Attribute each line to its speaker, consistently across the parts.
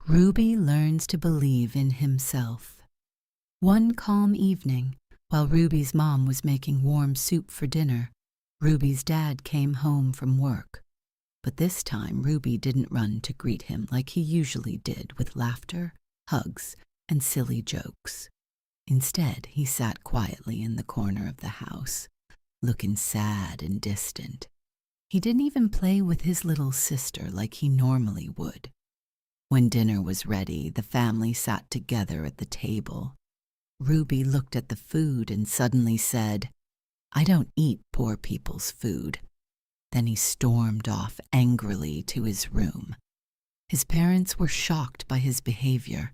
Speaker 1: Ruby learns to believe in himself. One calm evening, while Ruby's mom was making warm soup for dinner, Ruby's dad came home from work. But this time Ruby didn't run to greet him like he usually did with laughter, hugs, and silly jokes. Instead, he sat quietly in the corner of the house, looking sad and distant. He didn't even play with his little sister like he normally would. When dinner was ready, the family sat together at the table. Ruby looked at the food and suddenly said, "I don't eat poor people's food." Then he stormed off angrily to his room. His parents were shocked by his behavior.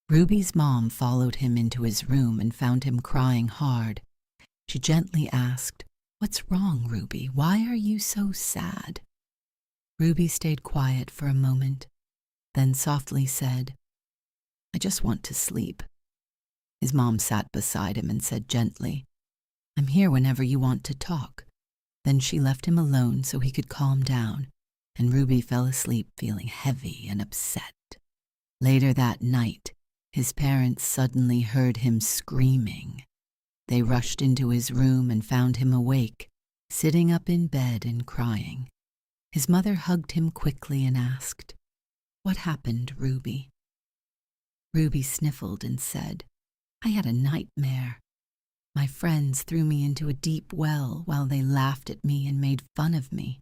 Speaker 1: Ruby's mom followed him into his room and found him crying hard. She gently asked, "What's wrong, Ruby? Why are you so sad?" Ruby stayed quiet for a moment, then softly said, "I just want to sleep." His mom sat beside him and said gently, "I'm here whenever you want to talk." Then she left him alone so he could calm down, and Ruby fell asleep feeling heavy and upset. Later that night, his parents suddenly heard him screaming. They rushed into his room and found him awake, sitting up in bed and crying. His mother hugged him quickly and asked, "What happened, Ruby?" Ruby sniffled and said, "I had a nightmare. My friends threw me into a deep well while they laughed at me and made fun of me."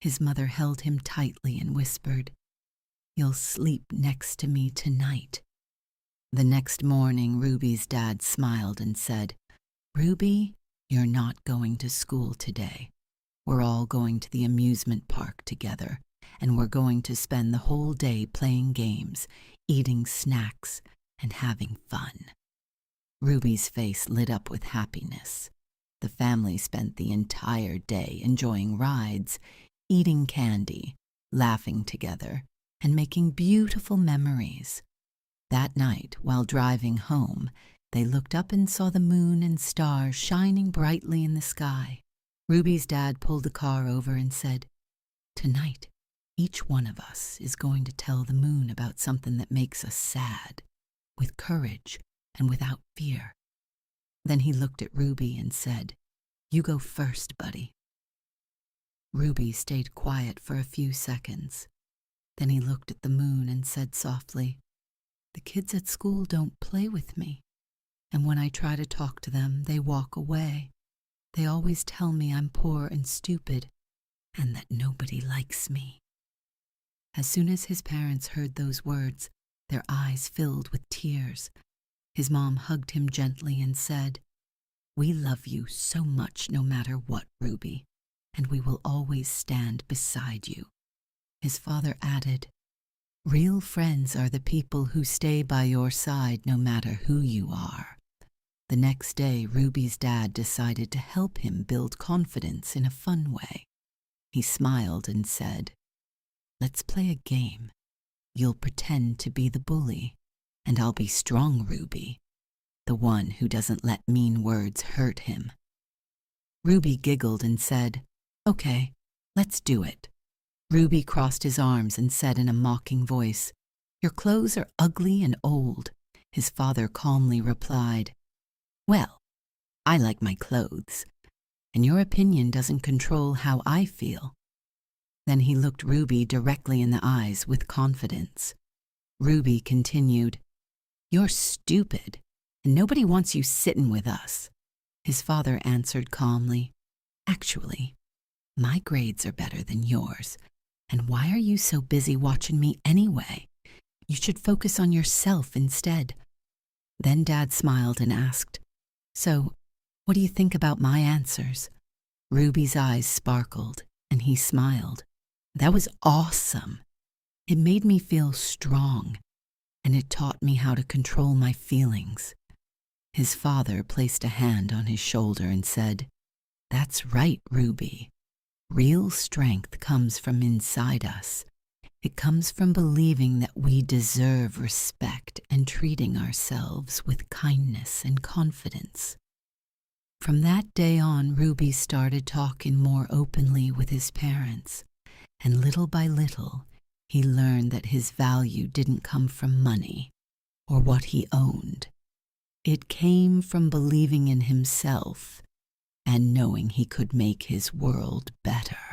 Speaker 1: His mother held him tightly and whispered, "You'll sleep next to me tonight." The next morning, Ruby's dad smiled and said, "Ruby, you're not going to school today. We're all going to the amusement park together, and we're going to spend the whole day playing games, eating snacks, and having fun." Ruby's face lit up with happiness. The family spent the entire day enjoying rides, eating candy, laughing together, and making beautiful memories. That night, while driving home, they looked up and saw the moon and stars shining brightly in the sky. Ruby's dad pulled the car over and said, "Tonight, each one of us is going to tell the moon about something that makes us sad, with courage and without fear." Then he looked at Ruby and said, "You go first, buddy." Ruby stayed quiet for a few seconds. Then he looked at the moon and said softly, "The kids at school don't play with me, and when I try to talk to them, they walk away. They always tell me I'm poor and stupid, and that nobody likes me." As soon as his parents heard those words, their eyes filled with tears. His mom hugged him gently and said, "We love you so much no matter what, Ruby, and we will always stand beside you." His father added, "Real friends are the people who stay by your side no matter who you are." The next day, Ruby's dad decided to help him build confidence in a fun way. He smiled and said, "Let's play a game. You'll pretend to be the bully, and I'll be strong Ruby, the one who doesn't let mean words hurt him." Ruby giggled and said, "Okay, let's do it." Ruby crossed his arms and said in a mocking voice, "Your clothes are ugly and old." His father calmly replied, "Well, I like my clothes, and your opinion doesn't control how I feel." Then he looked Ruby directly in the eyes with confidence. Ruby continued, "You're stupid, and nobody wants you sitting with us." His father answered calmly, "Actually, my grades are better than yours, and why are you so busy watching me anyway? You should focus on yourself instead." Then Dad smiled and asked, "So, what do you think about my answers?" Ruby's eyes sparkled, and he smiled. "That was awesome. It made me feel strong, and it taught me how to control my feelings." His father placed a hand on his shoulder and said, "That's right, Ruby. Real strength comes from inside us. It comes from believing that we deserve respect and treating ourselves with kindness and confidence." From that day on, Ruby started talking more openly with his parents, and little by little, he learned that his value didn't come from money or what he owned. It came from believing in himself and knowing he could make his world better.